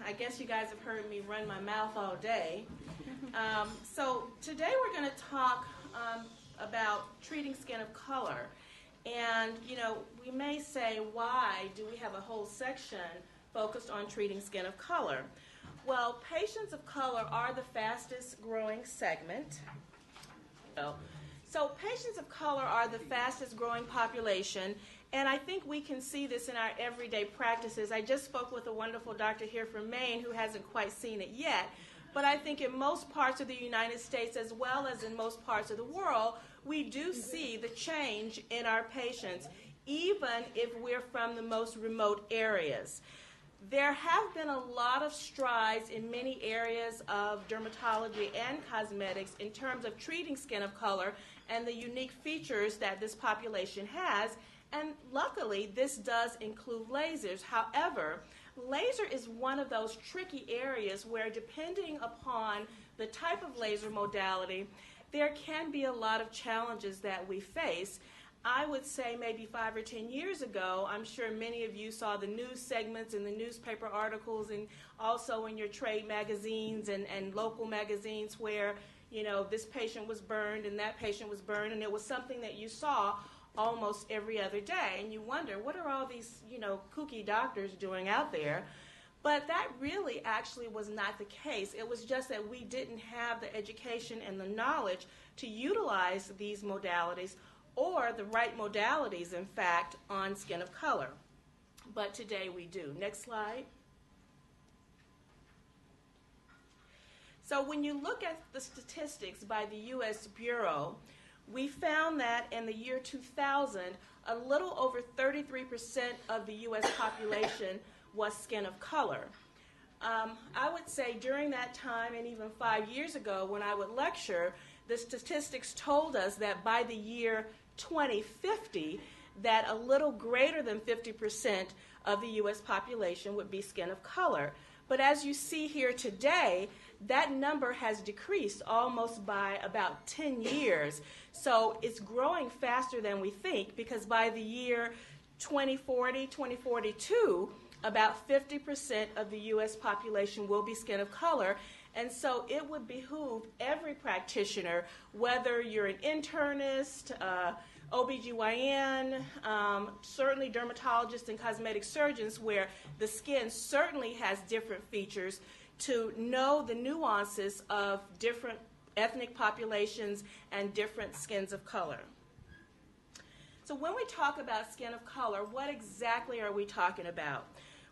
I guess you guys have heard me run my mouth all day. So today we're going to talk about treating skin of color. And, you know, we may say, why do we have a whole section focused on treating skin of color? Well, patients of color are the fastest growing segment. So patients of color are the fastest growing population, and I think we can see this in our everyday practices. I just spoke with a wonderful doctor here from Maine who hasn't quite seen it yet, but I think in most parts of the United States, as well as in most parts of the world, we do see the change in our patients, even if we're from the most remote areas. There have been a lot of strides in many areas of dermatology and cosmetics in terms of treating skin of color and the unique features that this population has. And luckily, this does include lasers. However, laser is one of those tricky areas where, depending upon the type of laser modality, there can be a lot of challenges that we face. I would say maybe 5 or 10 years ago, I'm sure many of you saw the news segments in the newspaper articles and also in your trade magazines and local magazines where, you know, this patient was burned and that patient was burned, and it was something that you saw almost every other day. And you wonder, what are all these, you know, kooky doctors doing out there? But that really actually was not the case. It was just that we didn't have the education and the knowledge to utilize these modalities, or the right modalities, in fact, on skin of color. But today we do. Next slide. So when you look at the statistics by the U.S. Bureau, we found that in the year 2000, a little over 33% of the U.S. population was skin of color. I would say during that time, and even 5 years ago when I would lecture, the statistics told us that by the year 2050, that a little greater than 50% of the U.S. population would be skin of color. But as you see here today, that number has decreased almost by about 10 years. So it's growing faster than we think, because by the year 2040, 2042, about 50% of the U.S. population will be skin of color. And so it would behoove every practitioner, whether you're an internist, OBGYN, certainly dermatologists and cosmetic surgeons, where the skin certainly has different features, to know the nuances of different ethnic populations and different skins of color. So when we talk about skin of color, what exactly are we talking about?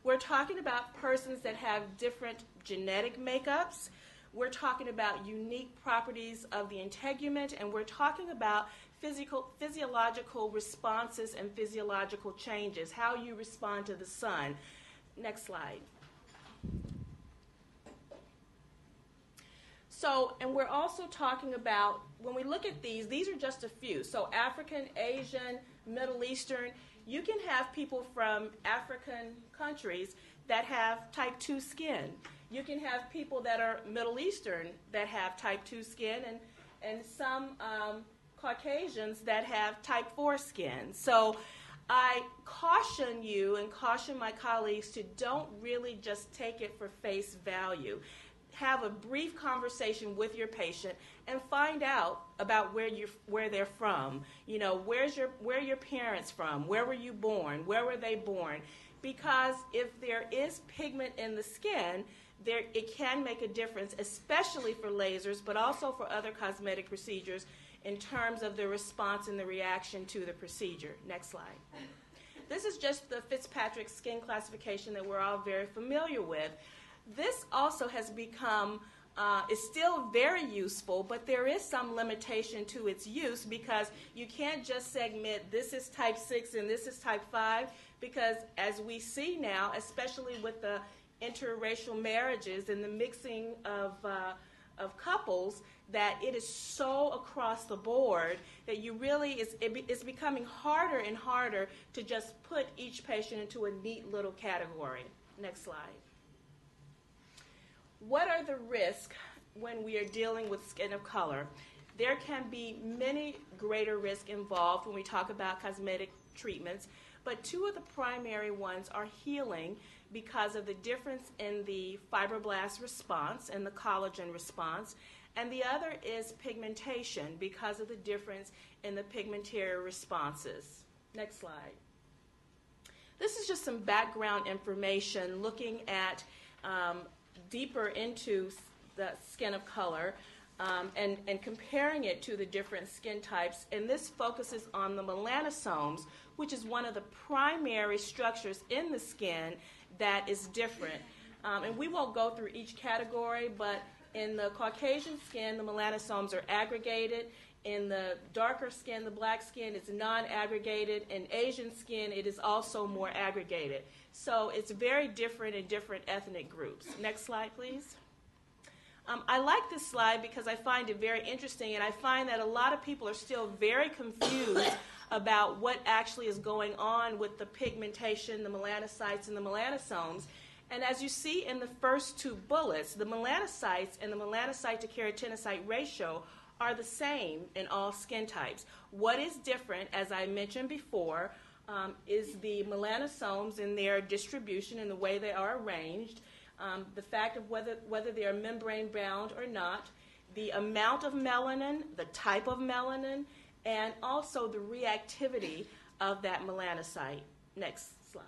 We're talking about persons that have different genetic makeups. We're talking about unique properties of the integument, and we're talking about physiological responses and physiological changes, how you respond to the sun. Next slide. So, and we're also talking about, when we look at these are just a few. So African, Asian, Middle Eastern, you can have people from African countries that have type 2 skin. You can have people that are Middle Eastern that have type 2 skin, and some Caucasians that have type 4 skin. So I caution you and caution my colleagues to don't really just take it for face value. Have a brief conversation with your patient and find out about where they're from. You know, where are your parents from? Where were you born? Where were they born? Because if there is pigment in the skin, it can make a difference, especially for lasers, but also for other cosmetic procedures in terms of the response and the reaction to the procedure. Next slide. This is just the Fitzpatrick skin classification that we're all very familiar with. This also has become, is still very useful, but there is some limitation to its use, because you can't just segment this is type 6 and this is type 5, because as we see now, especially with the interracial marriages and the mixing of couples, that it is so across the board that you really, it's becoming harder and harder to just put each patient into a neat little category. Next slide. What are the risks when we are dealing with skin of color? There can be many greater risks involved when we talk about cosmetic treatments, but two of the primary ones are healing because of the difference in the fibroblast response and the collagen response, and the other is pigmentation because of the difference in the pigmentary responses. Next slide. This is just some background information looking at deeper into the skin of color and comparing it to the different skin types. And this focuses on the melanosomes, which is one of the primary structures in the skin that is different. And we won't go through each category, but in the Caucasian skin, the melanosomes are aggregated. In the darker skin, the black skin, it's non-aggregated. In Asian skin, it is also more aggregated. So it's very different in different ethnic groups. Next slide, please. I like this slide because I find it very interesting, and I find that a lot of people are still very confused about what actually is going on with the pigmentation, the melanocytes, and the melanosomes. And as you see in the first two bullets, the melanocytes and the melanocyte to keratinocyte ratio are the same in all skin types. What is different, as I mentioned before, is the melanosomes in their distribution and the way they are arranged, the fact of whether they are membrane bound or not, the amount of melanin, the type of melanin, and also the reactivity of that melanocyte. Next slide.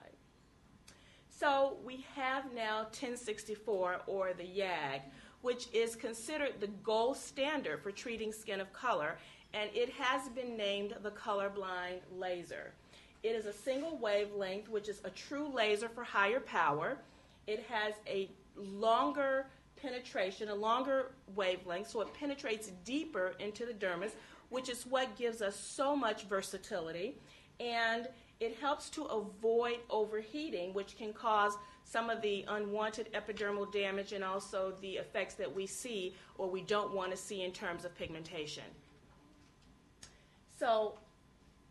So we have now 1064, or the YAG, which is considered the gold standard for treating skin of color, and it has been named the colorblind laser. It is a single wavelength, which is a true laser for higher power. It has a longer penetration, a longer wavelength, so it penetrates deeper into the dermis, which is what gives us so much versatility. And it helps to avoid overheating, which can cause some of the unwanted epidermal damage and also the effects that we see or we don't want to see in terms of pigmentation. So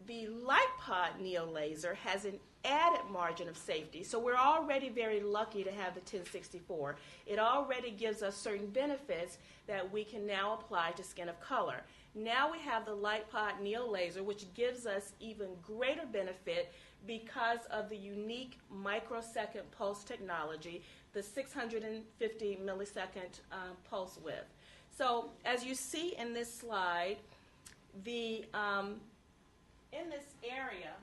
the LightPod Neo laser has an added margin of safety. So we're already very lucky to have the 1064. It already gives us certain benefits that we can now apply to skin of color. Now we have the LightPod Neo laser, which gives us even greater benefit because of the unique microsecond pulse technology, the 650 millisecond pulse width. So as you see in this slide, in this area,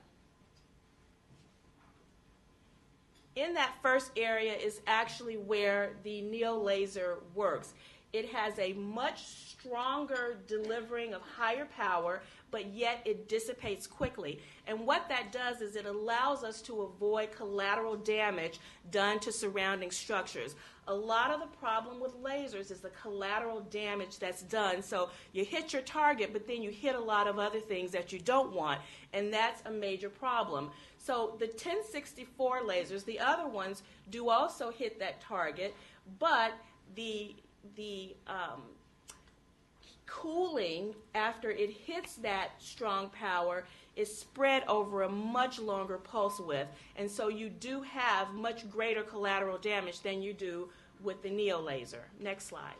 in that first area is actually where the Neo laser works. It has a much stronger delivering of higher power, but yet it dissipates quickly. And what that does is it allows us to avoid collateral damage done to surrounding structures. A lot of the problem with lasers is the collateral damage that's done. So you hit your target, but then you hit a lot of other things that you don't want, and that's a major problem. So the 1064 lasers, the other ones, do also hit that target, but the cooling after it hits that strong power is spread over a much longer pulse width, and so you do have much greater collateral damage than you do with the Neo laser. Next slide.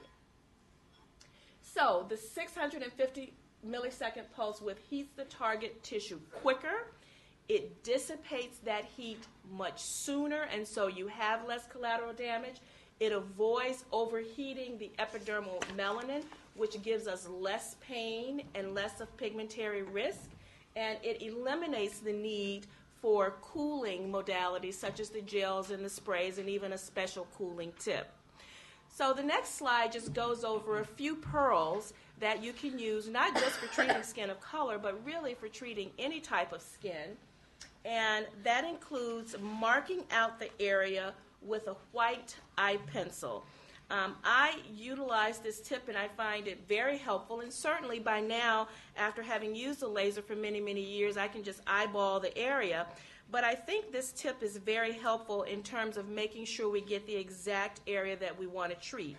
So the 650 millisecond pulse width heats the target tissue quicker. It dissipates that heat much sooner, and so you have less collateral damage. It avoids overheating the epidermal melanin, which gives us less pain and less of pigmentary risk, and it eliminates the need for cooling modalities such as the gels and the sprays and even a special cooling tip. So the next slide just goes over a few pearls that you can use not just for treating skin of color, but really for treating any type of skin, and that includes marking out the area with a white eye pencil. I utilize this tip and I find it very helpful, and certainly by now, after having used the laser for many, many years, I can just eyeball the area. But I think this tip is very helpful in terms of making sure we get the exact area that we want to treat.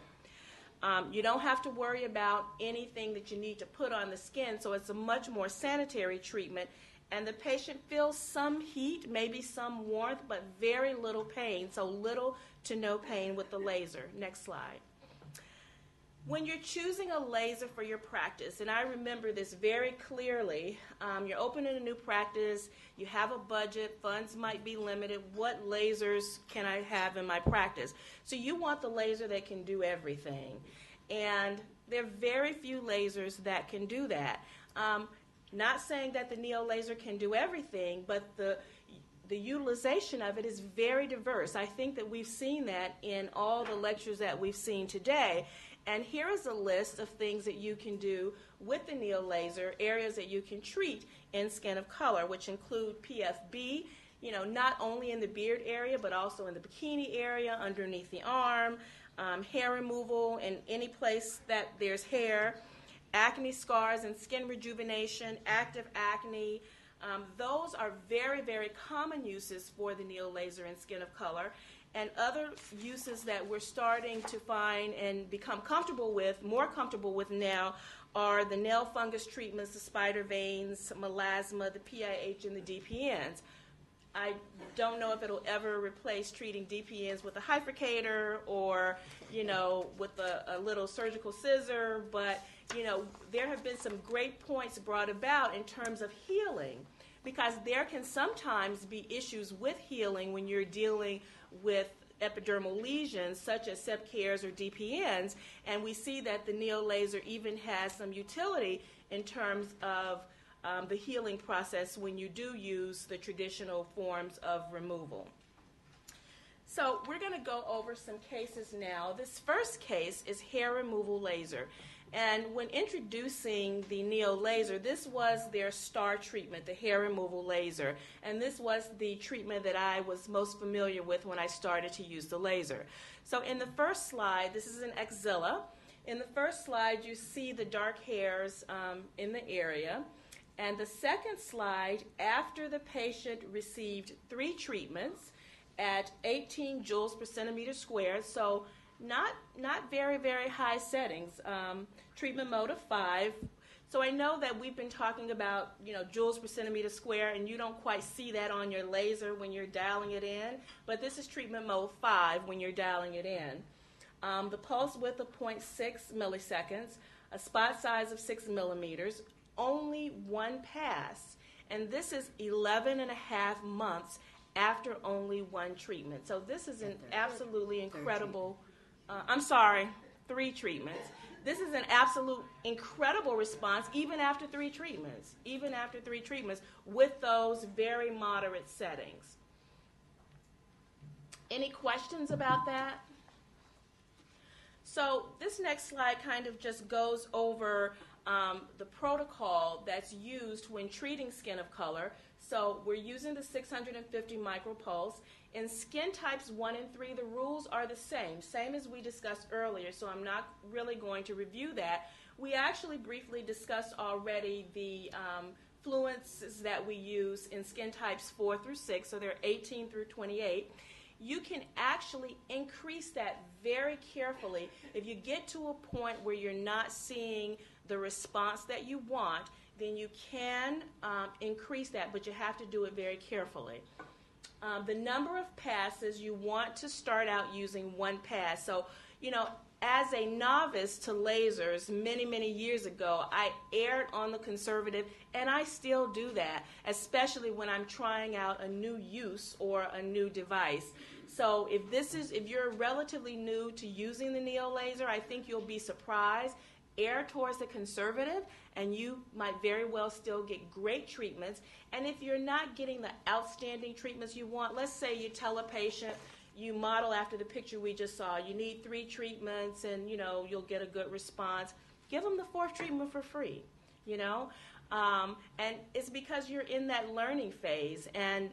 You don't have to worry about anything that you need to put on the skin, so it's a much more sanitary treatment. And the patient feels some heat, maybe some warmth, but very little pain, so little to no pain with the laser. Next slide. When you're choosing a laser for your practice, and I remember this very clearly, you're opening a new practice, you have a budget, funds might be limited, what lasers can I have in my practice? So you want the laser that can do everything. And there are very few lasers that can do that. Not saying that the Neo laser can do everything, but the utilization of it is very diverse. I think that we've seen that in all the lectures that we've seen today. And here is a list of things that you can do with the Neo laser, areas that you can treat in skin of color, which include PFB, not only in the beard area, but also in the bikini area, underneath the arm, hair removal in any place that there's hair, acne scars and skin rejuvenation, active acne. Those are very, very common uses for the Neo laser in skin of color. And other uses that we're starting to find and become more comfortable with now, are the nail fungus treatments, the spider veins, melasma, the PIH, and the DPNs. I don't know if it'll ever replace treating DPNs with a hypercator or, with a little surgical scissor, but, there have been some great points brought about in terms of healing, because there can sometimes be issues with healing when you're dealing with epidermal lesions such as sepcares or DPNs, and we see that the Neo laser even has some utility in terms of the healing process when you do use the traditional forms of removal. So we're going to go over some cases now. This first case is hair removal laser. And when introducing the Neo laser, this was their star treatment, the hair removal laser. And this was the treatment that I was most familiar with when I started to use the laser. So in the first slide, this is an axilla. In the first slide, you see the dark hairs in the area. And the second slide, after the patient received 3 treatments at 18 joules per centimeter squared, so not very, very high settings. Treatment mode of 5. So I know that we've been talking about, joules per centimeter square, and you don't quite see that on your laser when you're dialing it in, but this is treatment mode 5 when you're dialing it in. The pulse width of 0.6 milliseconds, a spot size of 6 millimeters, only 1 pass, and this is 11 and a half months after only 1 treatment. So this is an absolutely incredible, 3 treatments. This is an absolute incredible response even after 3 treatments, with those very moderate settings. Any questions about that? So this next slide kind of just goes over the protocol that's used when treating skin of color. So we're using the 650 micropulse. In skin types 1 and 3, the rules are the same as we discussed earlier, so I'm not really going to review that. We actually briefly discussed already the fluences that we use in skin types 4 through 6, so they're 18 through 28. You can actually increase that very carefully. If you get to a point where you're not seeing the response that you want, then you can increase that, but you have to do it very carefully. The number of passes, you want to start out using 1 pass. So, as a novice to lasers many, many years ago, I erred on the conservative, and I still do that, especially when I'm trying out a new use or a new device. So if you're relatively new to using the Neo laser, I think you'll be surprised. Err towards the conservative, and you might very well still get great treatments. And if you're not getting the outstanding treatments you want, let's say you tell a patient, you model after the picture we just saw, you need 3 treatments and you'll get a good response, give them the 4th treatment for free, and it's because you're in that learning phase. And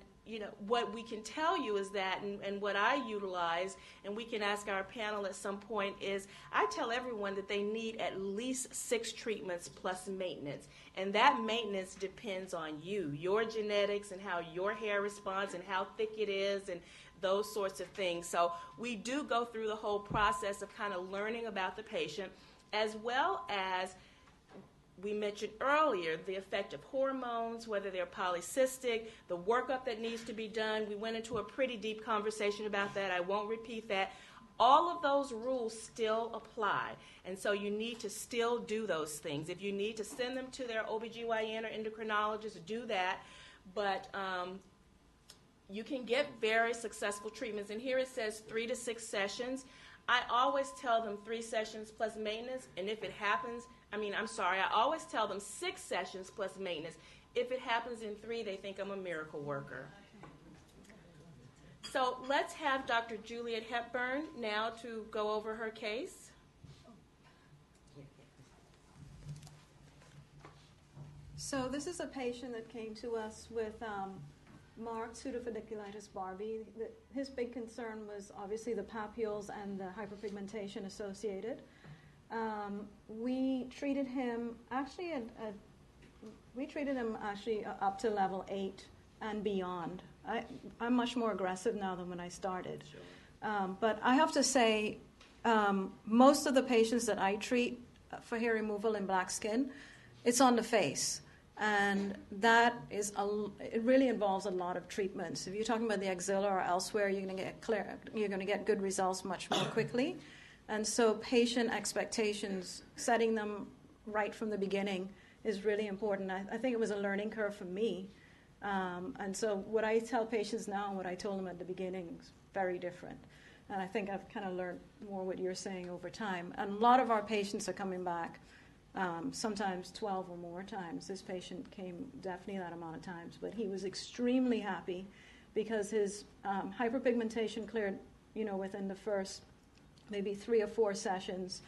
what we can tell you is that, and what I utilize, and we can ask our panel at some point, is I tell everyone that they need at least 6 treatments plus maintenance. And that maintenance depends on you, your genetics, and how your hair responds, and how thick it is, and those sorts of things. So we do go through the whole process of kind of learning about the patient, as well as we mentioned earlier, the effect of hormones, whether they're polycystic, the workup that needs to be done. We went into a pretty deep conversation about that. I won't repeat that. all of those rules still apply. And so you need to still do those things. If you need to send them to their OBGYN or endocrinologist, do that. But you can get very successful treatments. And here it says 3 to 6 sessions. I always tell them 3 sessions plus maintenance. And if it happens, I always tell them 6 sessions plus maintenance. If it happens in 3, they think I'm a miracle worker. So let's have Dr. Juliet Hepburn now to go over her case. So this is a patient that came to us with marked pseudofolliculitis Barbie. His big concern was obviously the papules and the hyperpigmentation associated. We treated him actually up to level 8 and beyond. I'm much more aggressive now than when I started. Sure. But I have to say, most of the patients that I treat for hair removal in black skin, it's on the face. And that is it really involves a lot of treatments. If you're talking about the axilla or elsewhere, you're going to get good results much more quickly. And so patient expectations, setting them right from the beginning is really important. I think it was a learning curve for me. And so what I tell patients now and what I told them at the beginning is very different. And I think I've kind of learned more what you're saying over time. And a lot of our patients are coming back, sometimes 12 or more times. This patient came definitely that amount of times. But he was extremely happy because his hyperpigmentation cleared, within the first maybe 3 or 4 sessions.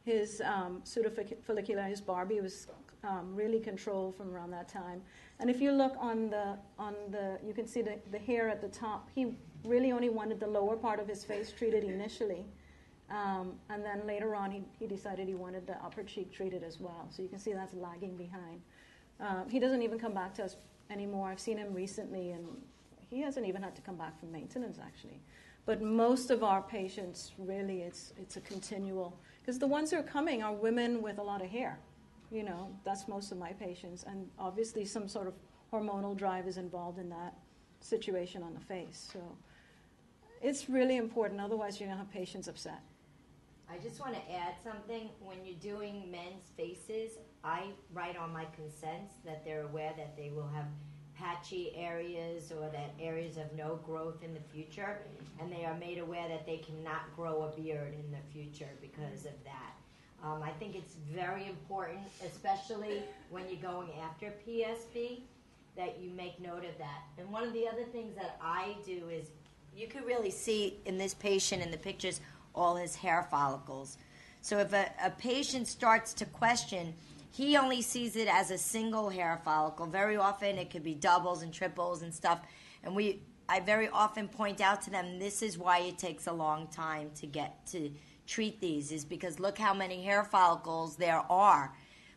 His pseudofolliculitis Barbie was really controlled from around that time. And if you look on the you can see the hair at the top. He really only wanted the lower part of his face treated initially, and then later on he decided he wanted the upper cheek treated as well. So you can see that's lagging behind. He doesn't even come back to us anymore. I've seen him recently, and he hasn't even had to come back for maintenance actually. But most of our patients really it's a continual, because the ones who are coming are women with a lot of hair. That's most of my patients. And obviously some sort of hormonal drive is involved in that situation on the face. So it's really important. Otherwise, you're going to have patients upset. I just want to add something. When you're doing men's faces, I write on my consents that they're aware that they will have patchy areas or that areas of no growth in the future. And they are made aware that they cannot grow a beard in the future because of that. I think it's very important, especially when you're going after PSB, that you make note of that. And one of the other things that I do is, you can really see in this patient in the pictures all his hair follicles. So if a patient starts to question, he only sees it as a single hair follicle. Very often it could be doubles and triples and stuff. And I very often point out to them, this is why it takes a long time to get to treat these, is because look how many hair follicles there are.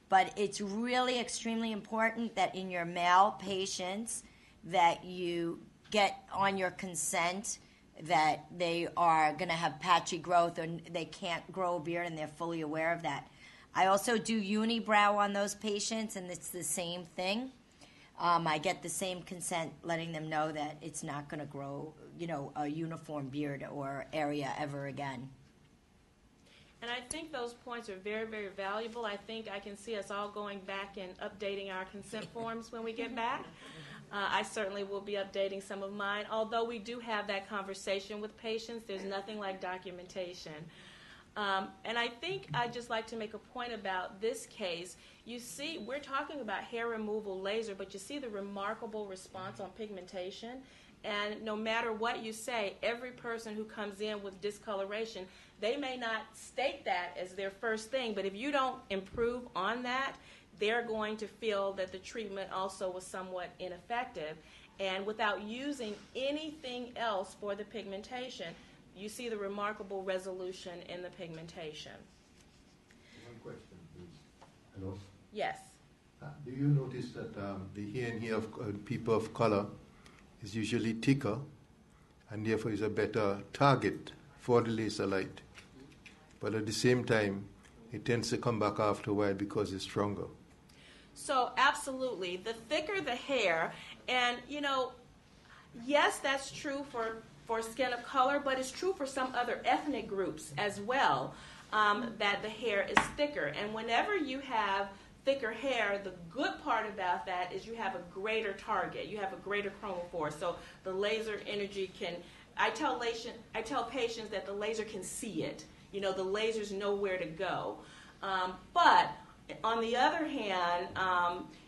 But it's really extremely important that in your male patients that you get on your consent that they are going to have patchy growth or they can't grow a beard, and they're fully aware of that. I also do unibrow on those patients, and it's the same thing. I get the same consent, letting them know that it's not going to grow, a uniform beard or area ever again. And I think those points are very, very valuable. I think I can see us all going back and updating our consent forms when we get back. I certainly will be updating some of mine. Although we do have that conversation with patients, there's nothing like documentation. And I think I'd just like to make a point about this case. You see, we're talking about hair removal laser, but you see the remarkable response on pigmentation. And no matter what you say, every person who comes in with discoloration, they may not state that as their first thing, but if you don't improve on that, they're going to feel that the treatment also was somewhat ineffective. And without using anything else for the pigmentation, you see the remarkable resolution in the pigmentation. One question, please. Hello? Yes. Do you notice that the hair in here of people of color is usually thicker and therefore is a better target for the laser light? But at the same time, it tends to come back after a while because it's stronger. So absolutely, the thicker the hair, and yes, that's true for for skin of color, but it's true for some other ethnic groups as well, that the hair is thicker. And whenever you have thicker hair, the good part about that is you have a greater target. You have a greater chromophore. So the laser energy can, I tell patients that the laser can see it. You know, the lasers know where to go. But on the other hand,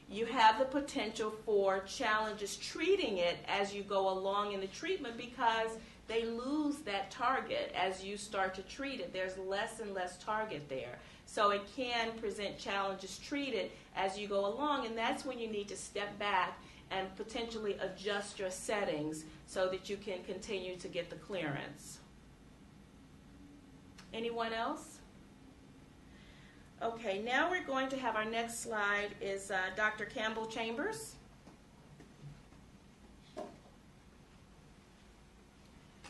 you have the potential for challenges treating it as you go along in the treatment because they lose that target as you start to treat it. There's less and less target there. So it can present challenges treated as you go along, and that's when you need to step back and potentially adjust your settings so that you can continue to get the clearance. Anyone else? Okay, now we're going to have our next slide is Dr. Campbell Chambers.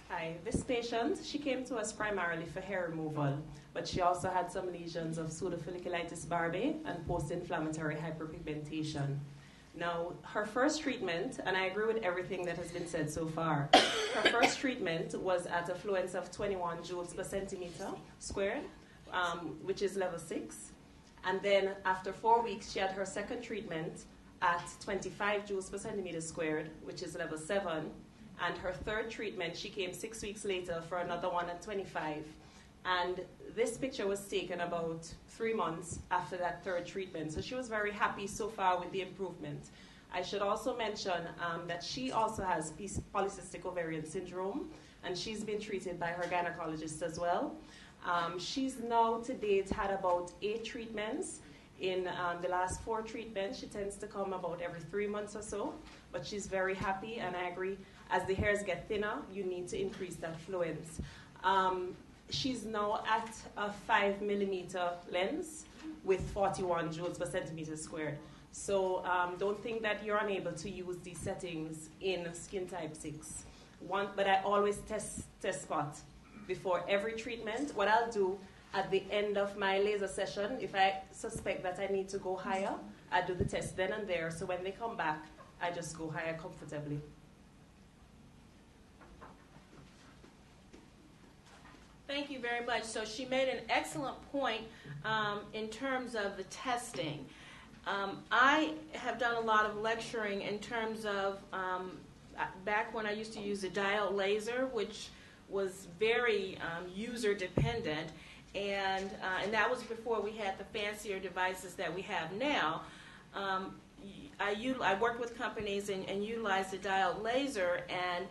Hi, this patient, she came to us primarily for hair removal, but she also had some lesions of pseudofolliculitis barbae and post-inflammatory hyperpigmentation. Now, her first treatment, and I agree with everything that has been said so far, her first treatment was at a fluence of 21 joules per centimeter squared, which is level 6. And then after 4 weeks, she had her second treatment at 25 joules per centimeter squared, which is level 7. And her third treatment, she came 6 weeks later for another one at 25. And this picture was taken about 3 months after that third treatment. So she was very happy so far with the improvement. I should also mention that she also has polycystic ovarian syndrome, and she's been treated by her gynecologist as well. She's now to date had about 8 treatments. In the last 4 treatments, she tends to come about every 3 months or so, but she's very happy, and I agree, as the hairs get thinner, you need to increase that fluence. She's now at a 5 millimeter lens with 41 joules per centimeter squared. So don't think that you're unable to use these settings in skin type 6. But I always test spot before every treatment. What I'll do at the end of my laser session, if I suspect that I need to go higher, I do the test then and there. So when they come back, I just go higher comfortably. Thank you very much. So she made an excellent point in terms of the testing. I have done a lot of lecturing in terms of back when I used to use a diode laser, which was very user dependent, and that was before we had the fancier devices that we have now. I worked with companies and utilized the diode laser and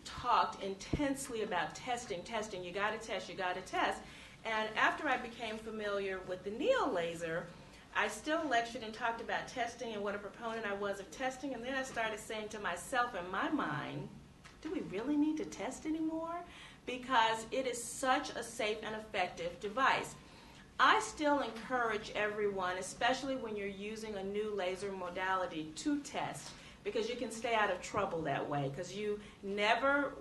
talked intensely about testing. You got to test. And after I became familiar with the Neo laser, I still lectured and talked about testing and what a proponent I was of testing. And then I started saying to myself in my mind, do we really need to test anymore? Because it is such a safe and effective device. I still encourage everyone, especially when you're using a new laser modality, to test, because you can stay out of trouble that way, because you never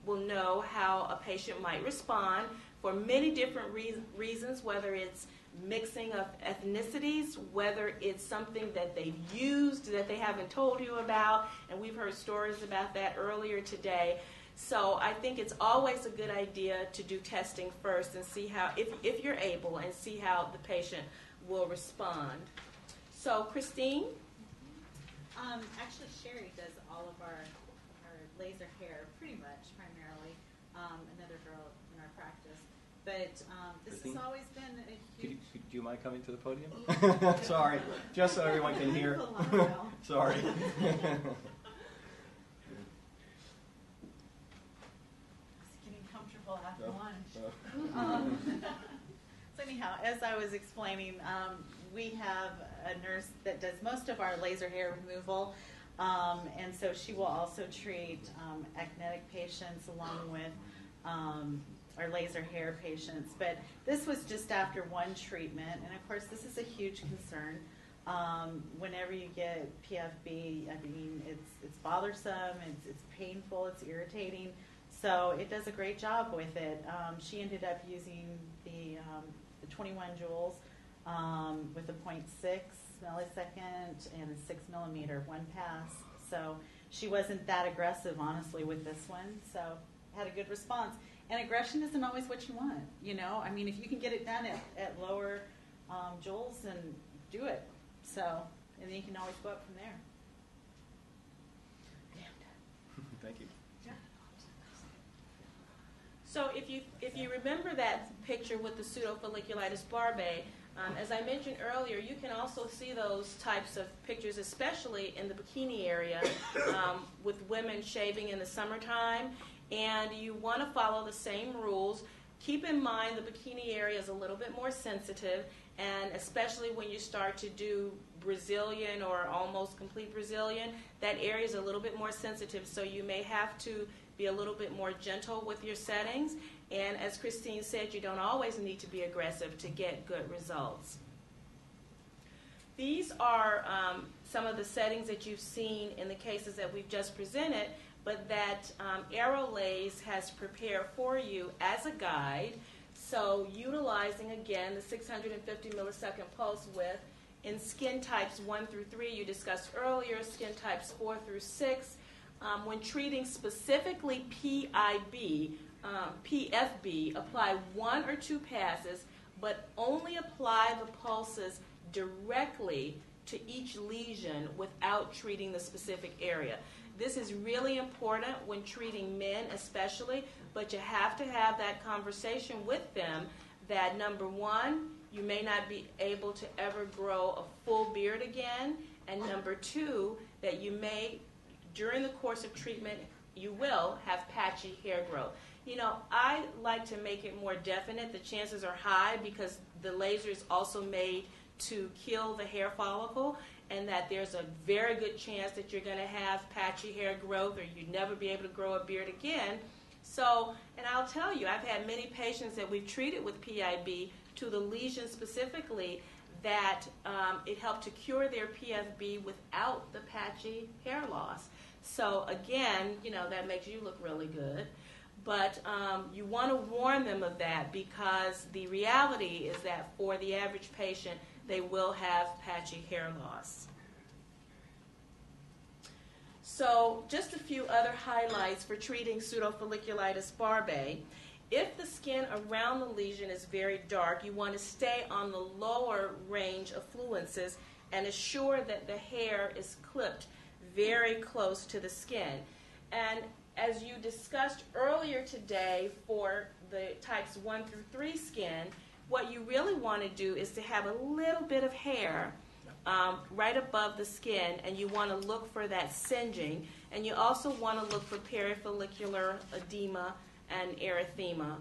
will know how a patient might respond for many different reasons, whether it's mixing of ethnicities, whether it's something that they've used that they haven't told you about, and we've heard stories about that earlier today. So I think it's always a good idea to do testing first and see how, if you're able, and see how the patient will respond. So Christine? Actually, Sherry does all of our laser hair pretty much, primarily, another girl in our practice. But this has always been a huge... Do you mind coming to the podium? Sorry, just so everyone can hear. Sorry. Getting comfortable after lunch. So anyhow, as I was explaining, we have a nurse that does most of our laser hair removal, and so she will also treat acnetic patients along with our laser hair patients. But this was just after one treatment, and of course this is a huge concern. Whenever you get PFB, I mean, it's bothersome, it's painful, it's irritating. So it does a great job with it. She ended up using the 21 joules with a 0.6 millisecond and a 6 millimeter one pass. So she wasn't that aggressive, honestly, with this one. So had a good response. And aggression isn't always what you want, you know? I mean, if you can get it done at lower joules, then do it. So, and then you can always go up from there. Thank you. So if you remember that picture with the pseudofolliculitis barbae, as I mentioned earlier, you can also see those types of pictures, especially in the bikini area, with women shaving in the summertime. And you want to follow the same rules. Keep in mind the bikini area is a little bit more sensitive, and especially when you start to do Brazilian or almost complete Brazilian, that area is a little bit more sensitive, so you may have to be a little bit more gentle with your settings. And as Christine said, you don't always need to be aggressive to get good results. These are some of the settings that you've seen in the cases that we've just presented, but that Aerolase has prepared for you as a guide. So utilizing, again, the 650 millisecond pulse width in skin types 1 through 3 you discussed earlier, skin types 4 through 6. When treating specifically PIB, PFB, apply 1 or 2 passes, but only apply the pulses directly to each lesion without treating the specific area. This is really important when treating men especially, but you have to have that conversation with them that, number one, you may not be able to ever grow a full beard again, and number two, that you may, during the course of treatment, you will have patchy hair growth. You know, I like to make it more definite. The chances are high because the laser is also made to kill the hair follicle, and that there's a very good chance that you're going to have patchy hair growth or you'd never be able to grow a beard again. So, and I'll tell you, I've had many patients that we've treated with PIB to the lesion specifically that it helped to cure their PFB without the patchy hair loss. So again, you know, that makes you look really good. But you want to warn them of that because the reality is that for the average patient, they will have patchy hair loss. So just a few other highlights for treating pseudofolliculitis barbae. If the skin around the lesion is very dark, you want to stay on the lower range of fluences and assure that the hair is clipped very close to the skin. And as you discussed earlier today for the types 1 through 3 skin, what you really want to do is to have a little bit of hair right above the skin, and you want to look for that singeing, and you also want to look for perifollicular edema and erythema.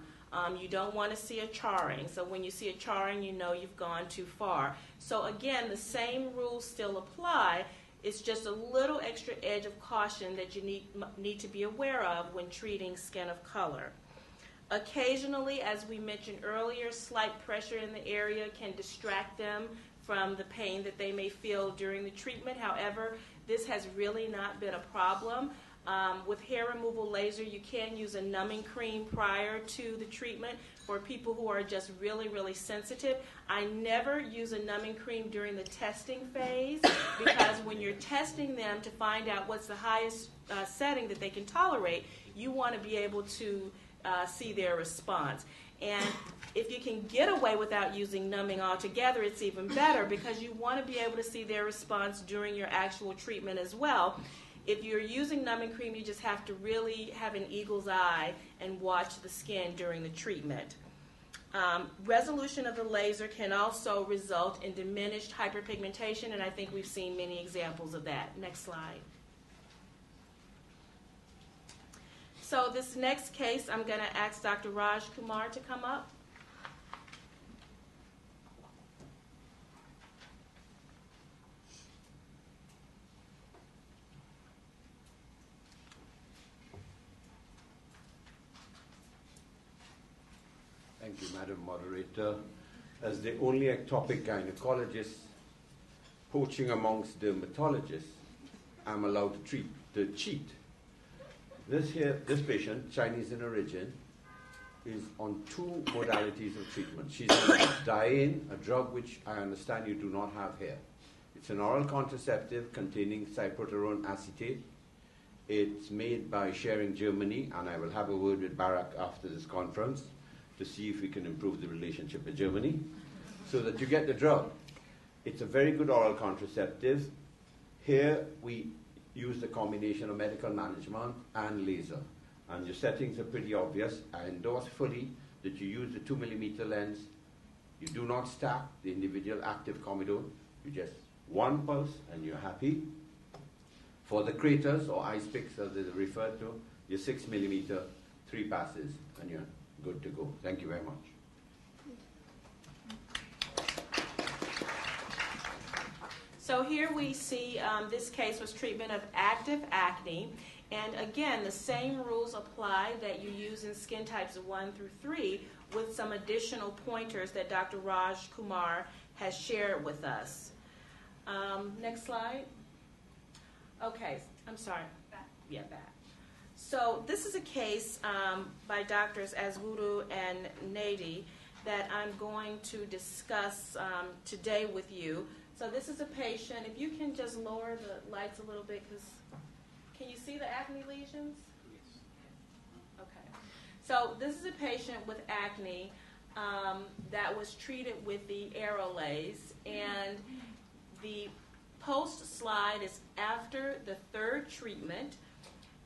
You don't want to see a charring. So when you see a charring, you know you've gone too far. So again, the same rules still apply. It's just a little extra edge of caution that you need to be aware of when treating skin of color. Occasionally, as we mentioned earlier, slight pressure in the area can distract them from the pain that they may feel during the treatment. However, this has really not been a problem. With hair removal laser, you can use a numbing cream prior to the treatment for people who are just really, really sensitive. I never use a numbing cream during the testing phase because when you're testing them to find out what's the highest setting that they can tolerate, you want to be able to see their response. And if you can get away without using numbing altogether, it's even better because you want to be able to see their response during your actual treatment as well. If you're using numbing cream, you just have to really have an eagle's eye and watch the skin during the treatment. Resolution of the laser can also result in diminished hyperpigmentation, and I think we've seen many examples of that. Next slide. So this next case, I'm going to ask Dr. Raj Kumar to come up. Thank you, Madam Moderator. As the only ectopic gynecologist poaching amongst dermatologists, I'm allowed to cheat. This patient, Chinese in origin, is on 2 modalities of treatment. She's on Diane, a drug which I understand you do not have here. It's an oral contraceptive containing cyproterone acetate. It's made by Sharing Germany, and I will have a word with Barak after this conference to see if we can improve the relationship with Germany so that you get the drug. It's a very good oral contraceptive. Here we use the combination of medical management and laser. And your settings are pretty obvious. I endorse fully that you use the 2mm lens. You do not stack the individual active comedone. You just one pulse and you're happy. For the craters or ice picks as they're referred to, your 6mm, 3 passes, and you're good to go. Thank you very much. So here we see this case was treatment of active acne. And again, the same rules apply that you use in skin types 1 through 3 with some additional pointers that Dr. Raj Kumar has shared with us. Next slide. Okay, I'm sorry. Back. Yeah, back. So this is a case by Doctors Azwudu and Nady that I'm going to discuss today with you. So this is a patient. If you can just lower the lights a little bit, because can you see the acne lesions? Yes. Okay. So this is a patient with acne that was treated with the Aerolase, and the post slide is after the 3rd treatment.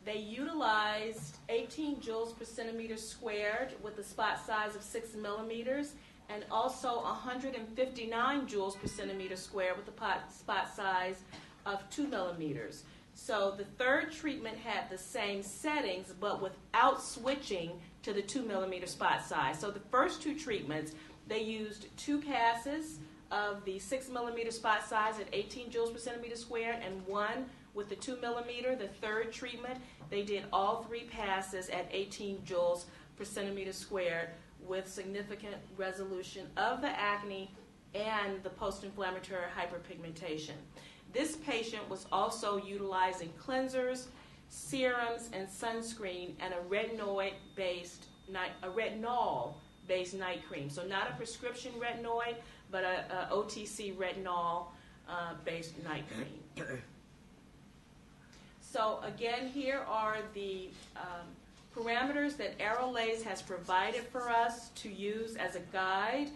They utilized 18 joules per centimeter squared with a spot size of 6 millimeters, and also 159 joules per centimeter squared with a spot size of 2 millimeters. So the 3rd treatment had the same settings, but without switching to the 2 millimeter spot size. So the first 2 treatments, they used 2 passes of the 6 millimeter spot size at 18 joules per centimeter squared, and 1 with the 2 millimeter. The 3rd treatment, they did all 3 passes at 18 joules per centimeter squared with significant resolution of the acne and the post-inflammatory hyperpigmentation. This patient was also utilizing cleansers, serums, and sunscreen, and a retinol-based night cream. So not a prescription retinoid, but a OTC retinol-based night cream. So again, here are the parameters that Aerolase has provided for us to use as a guide.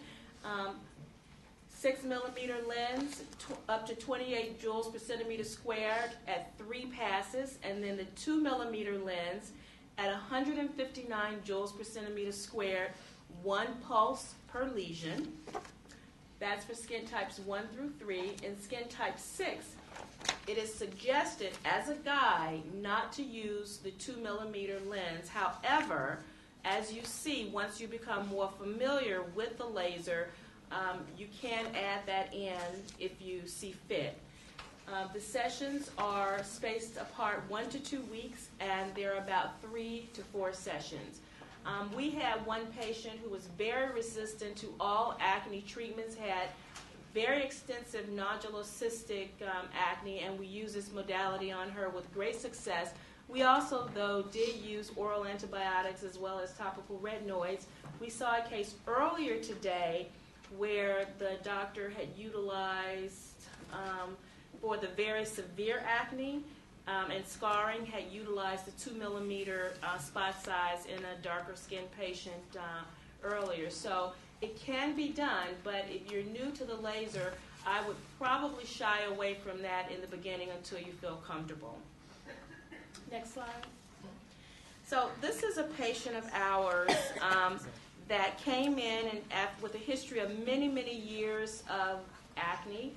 6 millimeter lens, up to 28 joules per centimeter squared at 3 passes, and then the 2 millimeter lens at 159 joules per centimeter squared, 1 pulse per lesion. That's for skin types 1 through 3. In skin type 6, it is suggested as a guide not to use the 2 millimeter lens. However, as you see, once you become more familiar with the laser, you can add that in if you see fit. The sessions are spaced apart 1 to 2 weeks, and they're about 3 to 4 sessions. We had one patient who was very resistant to all acne treatments, had very extensive nodulocystic acne, and we use this modality on her with great success. We also, though, did use oral antibiotics as well as topical retinoids. We saw a case earlier today where the doctor had utilized, for the very severe acne and scarring, had utilized the 2 millimeter spot size in a darker skinned patient earlier. So it can be done, but if you're new to the laser, I would probably shy away from that in the beginning until you feel comfortable. Next slide. So this is a patient of ours that came in and with a history of many, many years of acne,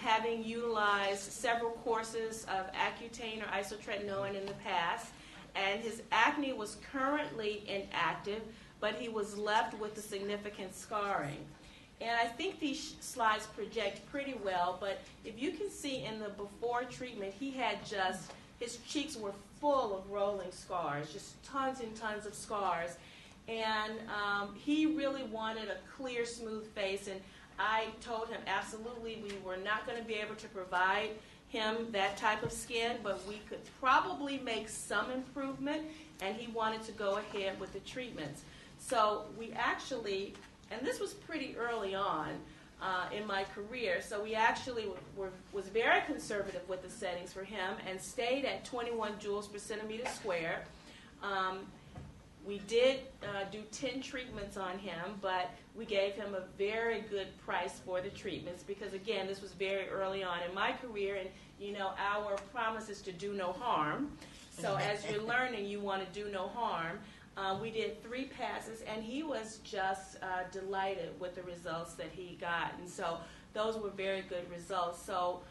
having utilized several courses of Accutane or isotretinoin in the past, and his acne was currently inactive, but he was left with the significant scarring. And I think these slides project pretty well, but if you can see in the before treatment, he had just, his cheeks were full of rolling scars, just tons and tons of scars. And he really wanted a clear, smooth face, and I told him absolutely we were not going to be able to provide him that type of skin, but we could probably make some improvement, and he wanted to go ahead with the treatments. So we actually, and this was pretty early on, in my career. So we actually was very conservative with the settings for him and stayed at 21 joules per centimeter square. We did do 10 treatments on him, but we gave him a very good price for the treatments because, again, this was very early on in my career, and, you know, our promise is to do no harm. So as you're learning, you want to do no harm. We did 3 passes, and he was just delighted with the results that he got. And so those were very good results. So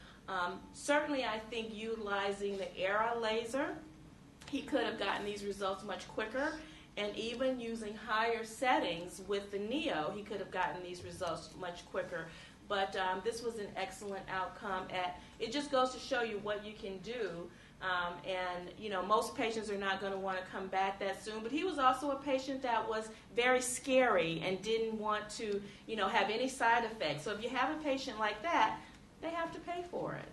certainly I think utilizing the Aerolase, he could have gotten these results much quicker. And even using higher settings with the Neo, he could have gotten these results much quicker. But this was an excellent outcome. It just goes to show you what you can do. And, you know, most patients are not going to want to come back that soon. But he was also a patient that was very scary and didn't want to, you know, have any side effects. So if you have a patient like that, they have to pay for it.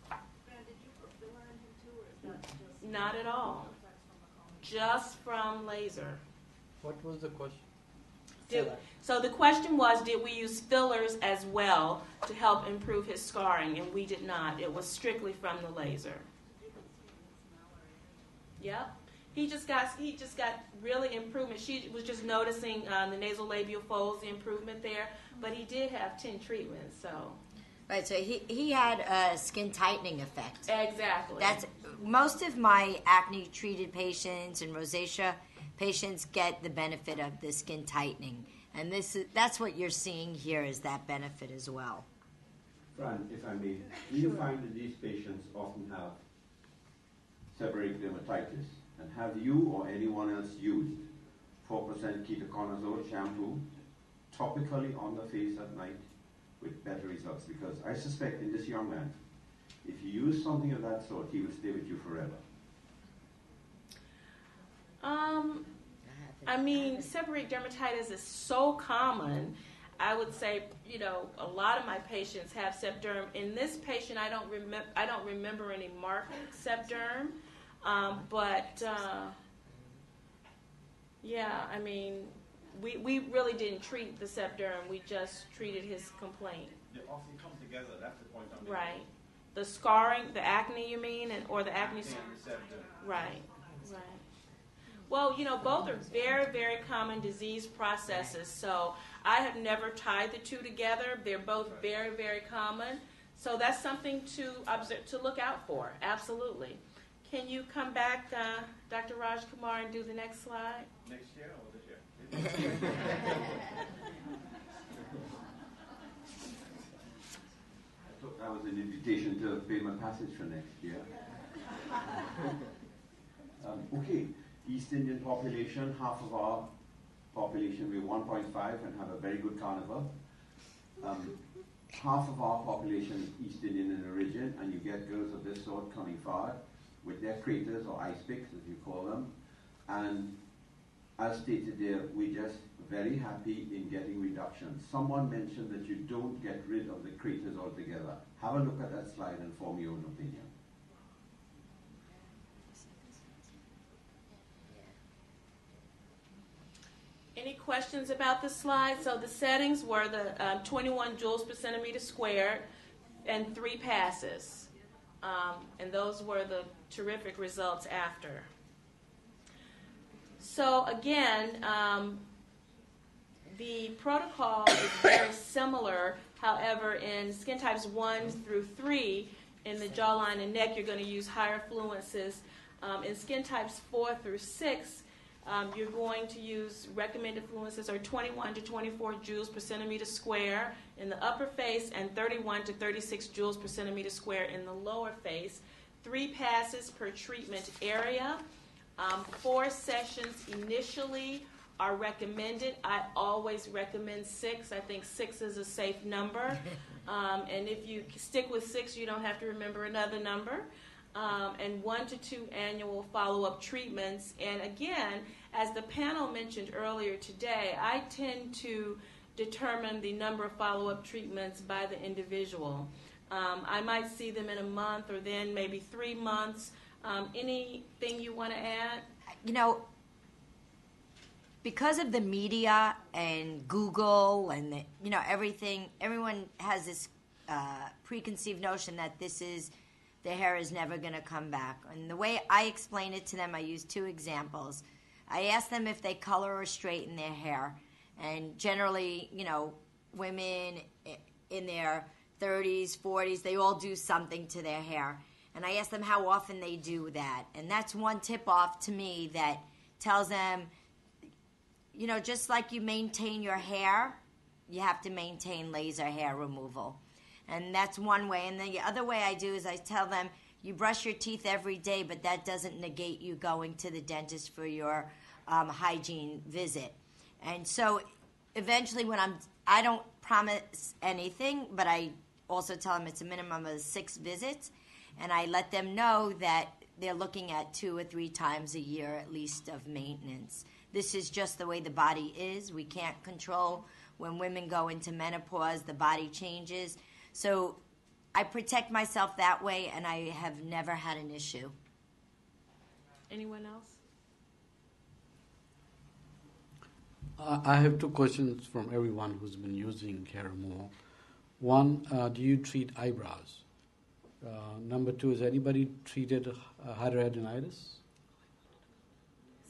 And did you put filler in him too, or is that just... Not at all. Just from laser. What was the question? So the question was, did we use fillers as well to help improve his scarring? And we did not. It was strictly from the laser. Yep. He just got really improvement. She was just noticing the nasolabial folds, the improvement there. But he did have 10 treatments, so. Right, so he had a skin tightening effect. Exactly. That's most of my acne treated patients and rosacea patients get the benefit of the skin tightening, and that's what you're seeing here is that benefit as well. Fran, if I may, do you find that these patients often have seborrheic dermatitis, and have you or anyone else used 4% ketoconazole shampoo topically on the face at night with better results? Because I suspect in this young man, if you use something of that sort, he will stay with you forever. I mean, seborrheic dermatitis is so common. I would say, you know, a lot of my patients have sebderm. In this patient, I don't remember any marked sebderm, yeah, I mean, we really didn't treat the sebderm. We just treated his complaint. They often come together. That's the point I'm making. Right. The scarring, the acne, you mean, or the acne? Right. Right. Well, you know, both are very, very common disease processes. So I have never tied the two together. They're both very, very common. So that's something to observe, to look out for. Absolutely. Can you come back, Dr. Raj Kumar, and do the next slide? Next year or this year? I thought that was an invitation to pay my passage for next year. Okay, East Indian population, half of our population, we're 1.5 and have a very good carnival. Half of our population is East Indian in origin, and you get girls of this sort coming forward with their craters or ice picks, as you call them. And as stated there, we're just very happy in getting reductions. Someone mentioned that you don't get rid of the craters altogether. Have a look at that slide and form your own opinion. Any questions about this slide? So the settings were the 21 joules per centimeter squared and 3 passes. And those were the terrific results after. So again, the protocol is very similar. However, in skin types 1 through 3, in the jawline and neck, you're going to use higher fluences. In skin types 4 through 6, you're going to use recommended fluences are 21 to 24 joules per centimeter square in the upper face and 31 to 36 joules per centimeter square in the lower face. 3 passes per treatment area. 4 sessions initially are recommended. I always recommend 6. I think 6 is a safe number. And if you stick with 6, you don't have to remember another number. And 1 to 2 annual follow-up treatments. And again, as the panel mentioned earlier today, I tend to determine the number of follow-up treatments by the individual. I might see them in a month or then maybe 3 months. Anything you want to add? You know, because of the media and Google and everything, everyone has this preconceived notion that their hair is never going to come back. And the way I explain it to them, I use 2 examples. I ask them if they color or straighten their hair. And generally, women in their 30s, 40s, they all do something to their hair. And I ask them how often they do that. And that's one tip-off to me that tells them, just like you maintain your hair, you have to maintain laser hair removal. And that's one way. And the other way I do is I tell them, you brush your teeth every day, but that doesn't negate you going to the dentist for your hygiene visit. And so eventually I don't promise anything, but I also tell them it's a minimum of 6 visits. And I let them know that they're looking at 2 or 3 times a year at least of maintenance. This is just the way the body is. We can't control when women go into menopause, the body changes. So I protect myself that way, and I have never had an issue. Anyone else? I have 2 questions from everyone who's been using hair removal. One, do you treat eyebrows? Number 2, is anybody treated hidradenitis?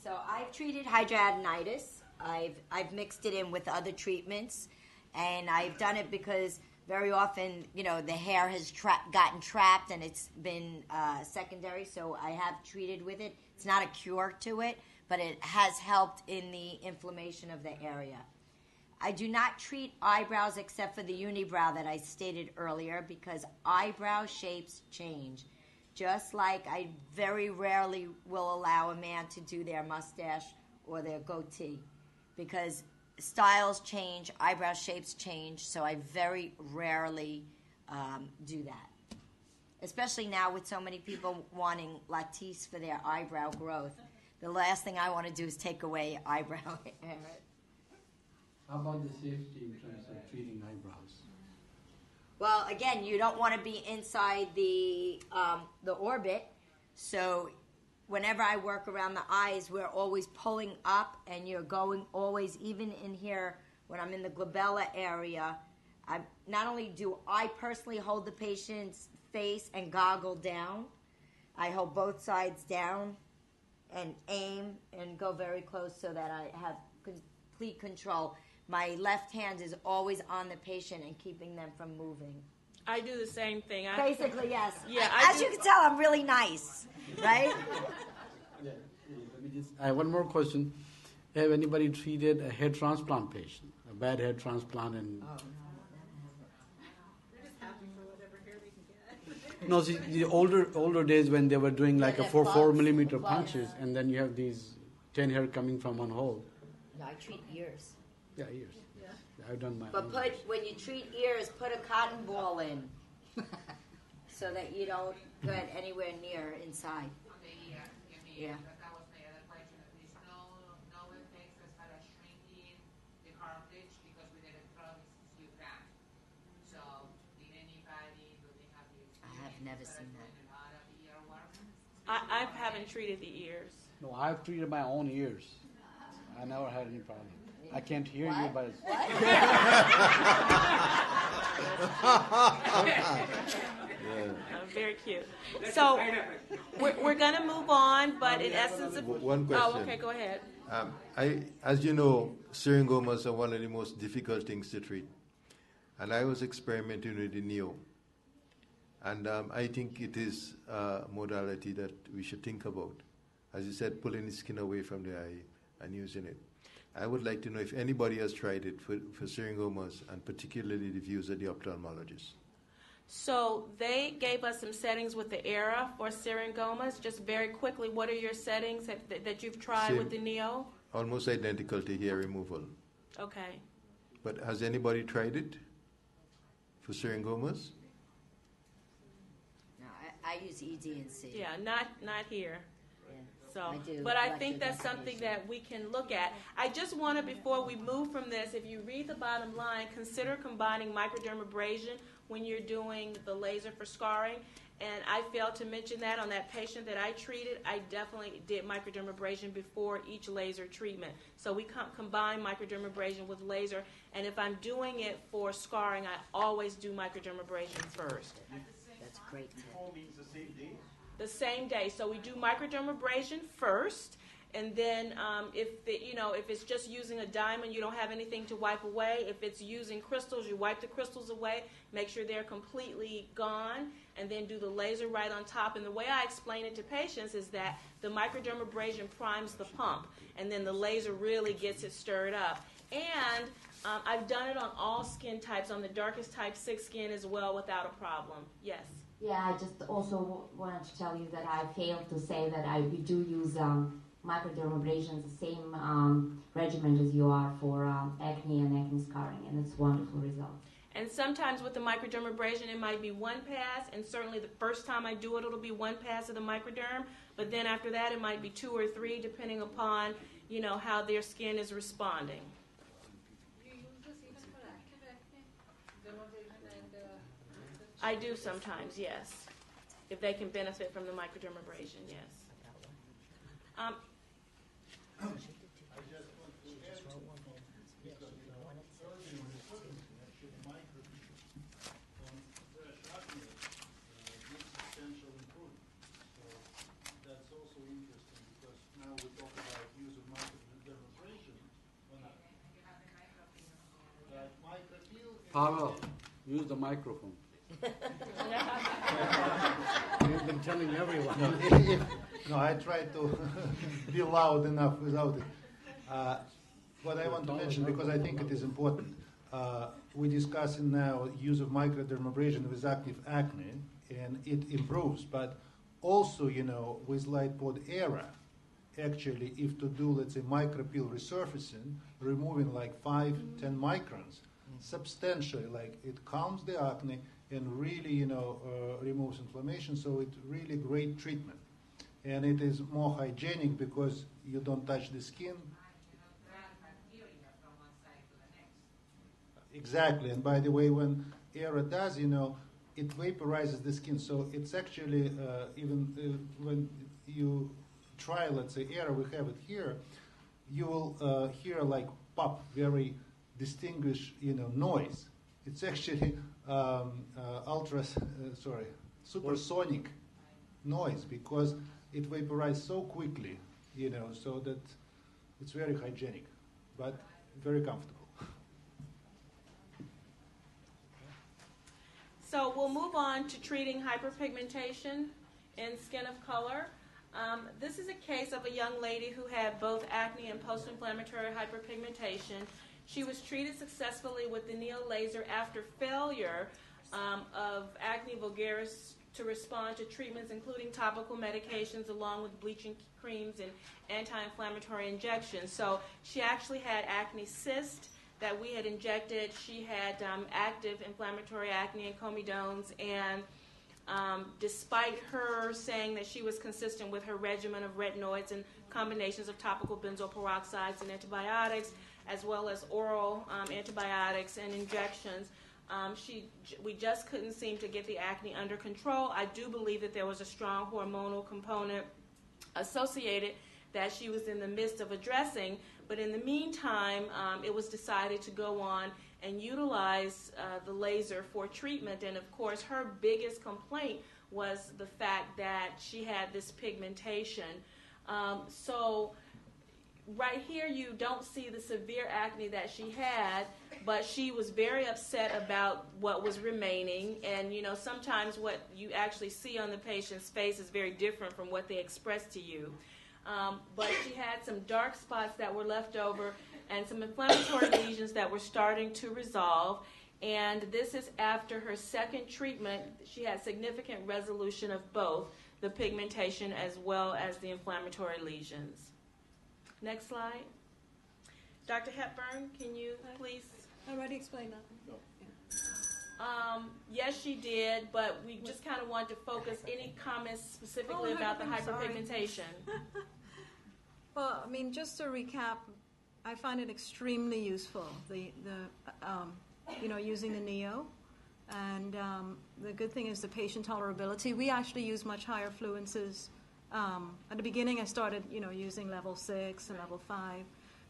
So I've treated hidradenitis. I've mixed it in with other treatments, and I've done it because very often, the hair has gotten trapped and it's been secondary, so I have treated with it. It's not a cure to it, but it has helped in the inflammation of the area. I do not treat eyebrows except for the unibrow that I stated earlier because eyebrow shapes change. Just like I very rarely will allow a man to do their mustache or their goatee because styles change, eyebrow shapes change, so I very rarely do that. Especially now with so many people wanting latisse for their eyebrow growth. The last thing I want to do is take away eyebrow hair. How about the safety in terms of treating eyebrows? Well, again, you don't want to be inside the orbit, so whenever I work around the eyes, we're always pulling up, and you're going always, even in here, when I'm in the glabella area, not only do I personally hold the patient's face and goggle down, I hold both sides down and aim and go very close so that I have complete control. My left hand is always on the patient and keeping them from moving. I do the same thing. Basically, yes. Yeah, As you can tell, I'm really nice, right? I have one more question. Have anybody treated a hair transplant patient, a bad hair transplant? And We're just happy for whatever hair we can get. no, see, the older days when they were doing like a 4 millimeter punches, and then you have these 10 hair coming from one hole. No, I treat ears. Yeah, ears. Yeah. I've done my. But when you treat ears, put a cotton ball in, so that you don't get anywhere near inside. Yeah. That was my other question. There's no effects as far as shrinking the cartilage because with electronics you can't. So did anybody do they have the experience? I have never seen that. A lot of earworms? I haven't treated the ears. No, I've treated my own ears. I never had any problem. I can't hear you, but. Very cute. So we're going to move on, but in essence, one question. Oh, okay, go ahead. As you know, syringomas are one of the most difficult things to treat, and I was experimenting with the Neo, and I think it is a modality that we should think about. As you said, pulling the skin away from the eye and using it. I would like to know if anybody has tried it for syringomas, and particularly the views of the ophthalmologist. So they gave us some settings with the ERA for syringomas. Just very quickly, what are your settings that you've tried with the Neo? Almost identical to hair removal. Okay. But has anybody tried it for syringomas? No, I use ED and C. Yeah, not here. Yeah. So, I do. but I think that's something that we can look at. I just want to, before we move from this, if you read the bottom line, consider combining microdermabrasion when you're doing the laser for scarring. And I failed to mention that on that patient that I treated. I definitely did microdermabrasion before each laser treatment. So we combine microdermabrasion with laser. And if I'm doing it for scarring, I always do microdermabrasion first. That's great. Before means the same day? The same day. So we do microdermabrasion first. And then if it's just using a diamond, you don't have anything to wipe away. If it's using crystals, you wipe the crystals away, make sure they're completely gone, and then do the laser right on top. And the way I explain it to patients is that the microdermabrasion primes the pump, and then the laser really gets it stirred up. And I've done it on all skin types, on the darkest type 6 skin as well, without a problem. Yes? Yeah, I just also wanted to tell you that I failed to say that we do use microdermabrasion, the same regimen as you are for acne and acne scarring, and it's wonderful results. And sometimes with the microdermabrasion, it might be one pass, and certainly the first time I do it, it'll be one pass of the microderm, but then after that, it might be 2 or 3, depending upon, how their skin is responding. You use this even for active acne? Dermabrasion and... I do sometimes, yes. If they can benefit from the microdermabrasion, yes. I just want to add because earlier in the presentation, actually microdermabrasion on fresh acne gives substantial improvement. So that's also interesting because now we talk about use of microdermabrasion on acne. Like micropeel. Pavel, use the microphone. You've been telling everyone. No, I try to be loud enough without it. What I want to mention, because I think it is important, we're discussing now use of microdermabrasion with active acne, and it improves. But also, with LightPod Era, actually, if to do, let's say, micropeel resurfacing, removing like 5-10 microns, substantially, like it calms the acne and really, removes inflammation. So it's really great treatment. And it is more hygienic because you don't touch the skin. Exactly. And by the way, when Era does, it vaporizes the skin. So it's actually, even when you try, let's say, Era, we have it here, you will hear like pop, very distinguished, noise. It's actually supersonic noise because it vaporizes so quickly, so that it's very hygienic, but very comfortable. So we'll move on to treating hyperpigmentation in skin of color. This is a case of a young lady who had both acne and post-inflammatory hyperpigmentation. She was treated successfully with the Neo laser after failure of acne vulgaris to respond to treatments including topical medications along with bleaching creams and anti-inflammatory injections. So she actually had acne cyst that we had injected. She had active inflammatory acne and comedones, and despite her saying that she was consistent with her regimen of retinoids and combinations of topical benzoyl peroxides and antibiotics, as well as oral antibiotics and injections, we just couldn't seem to get the acne under control. I do believe that there was a strong hormonal component associated that she was in the midst of addressing, but in the meantime, it was decided to go on and utilize the laser for treatment. And of course, her biggest complaint was the fact that she had this pigmentation. So right here, you don't see the severe acne that she had, but she was very upset about what was remaining. And, sometimes what you actually see on the patient's face is very different from what they express to you. But she had some dark spots that were left over and some inflammatory lesions that were starting to resolve. And this is after her second treatment. She had significant resolution of both the pigmentation as well as the inflammatory lesions. Next slide. Dr. Hepburn, can you please? I already explained that. No. Yes, she did, but we just kind of want to focus. Any comments specifically about the hyperpigmentation? Well, I mean, just to recap, I find it extremely useful. Using the Neo, and the good thing is the patient tolerability. We actually use much higher fluences. At the beginning, I started, using level 6 and level 5,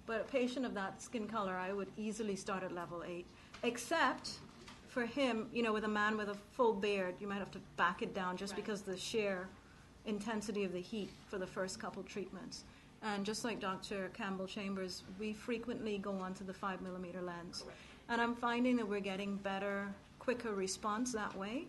but a patient of that skin color, I would easily start at level 8, except for him, with a man with a full beard, you might have to back it down just because of the sheer intensity of the heat for the first couple treatments. And just like Dr. Campbell-Chambers, we frequently go on to the 5mm lens. And I'm finding that we're getting better, quicker response that way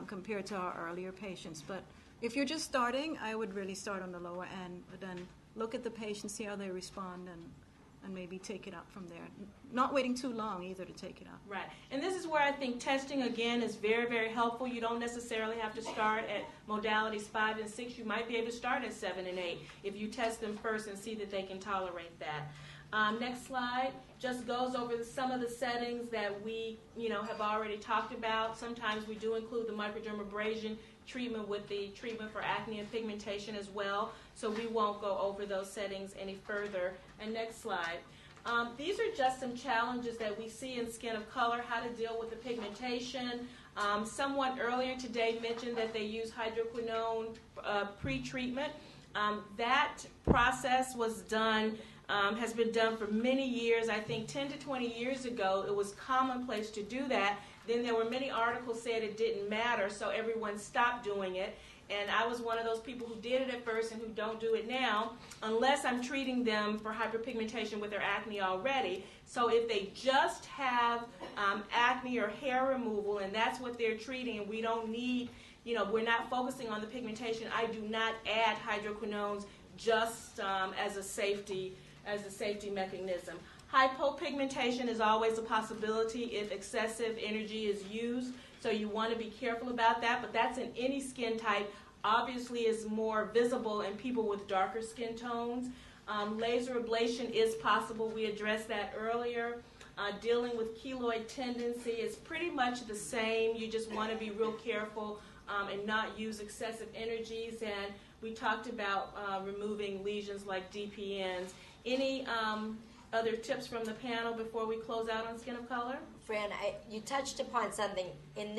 compared to our earlier patients. But if you're just starting, I would really start on the lower end, but then look at the patient, see how they respond, and maybe take it up from there. Not waiting too long either to take it up. Right. And this is where I think testing, again, is very, very helpful. You don't necessarily have to start at modalities 5 and 6. You might be able to start at 7 and 8 if you test them first and see that they can tolerate that. Next slide just goes over some of the settings that we, have already talked about. Sometimes we do include the microdermabrasion treatment with the treatment for acne and pigmentation as well, so we won't go over those settings any further. And next slide. These are just some challenges that we see in skin of color, how to deal with the pigmentation. Someone earlier today mentioned that they use hydroquinone pre-treatment. That process was done, has been done for many years. I think 10 to 20 years ago, it was commonplace to do that. Then there were many articles said it didn't matter, so everyone stopped doing it. And I was one of those people who did it at first and who don't do it now, unless I'm treating them for hyperpigmentation with their acne already. So if they just have acne or hair removal, and that's what they're treating, and we don't need, we're not focusing on the pigmentation, I do not add hydroquinones just as a safety mechanism. Hypopigmentation is always a possibility if excessive energy is used, so you want to be careful about that, but that's in any skin type. Obviously, it's more visible in people with darker skin tones. Laser ablation is possible. We addressed that earlier. Dealing with keloid tendency is pretty much the same. You just want to be real careful and not use excessive energies. And we talked about removing lesions like DPNs. Any other tips from the panel before we close out on skin of color? Fran, you touched upon something. In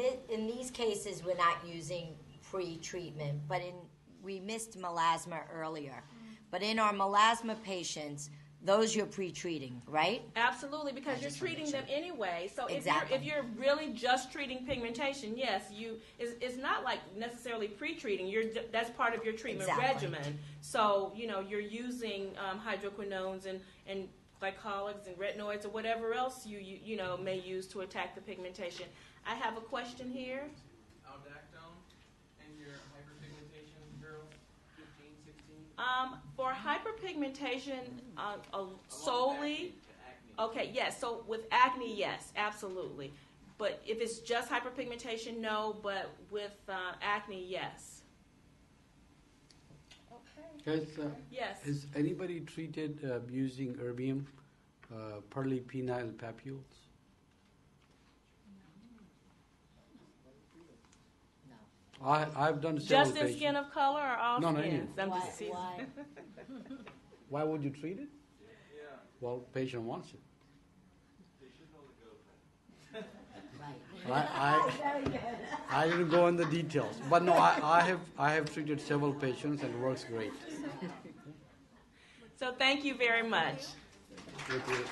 these cases, we're not using pre-treatment, but we missed melasma earlier. But in our melasma patients, those you're pre-treating, right? Absolutely, because you're treating them anyway. So exactly. if you're really just treating pigmentation, yes, it's not like necessarily pre-treating. That's part of your treatment regimen. So you're using hydroquinones and glycolics and retinoids or whatever else you may use to attack the pigmentation. I have a question here. Aldactone and your hyperpigmentation girls, 15, 16? For hyperpigmentation solely, okay, yes. So with acne, yes, absolutely. But if it's just hyperpigmentation, no. But with acne, yes. Yes. Has anybody treated using erbium, pearly penile papules? No. I've done several Just in patients. skin of color or all skins? Why? Why would you treat it? Yeah. Well, patient wants it. They should know the girlfriend. Right. I didn't go into the details, but no, I have treated several patients and it works great. So thank you very much. Thank you.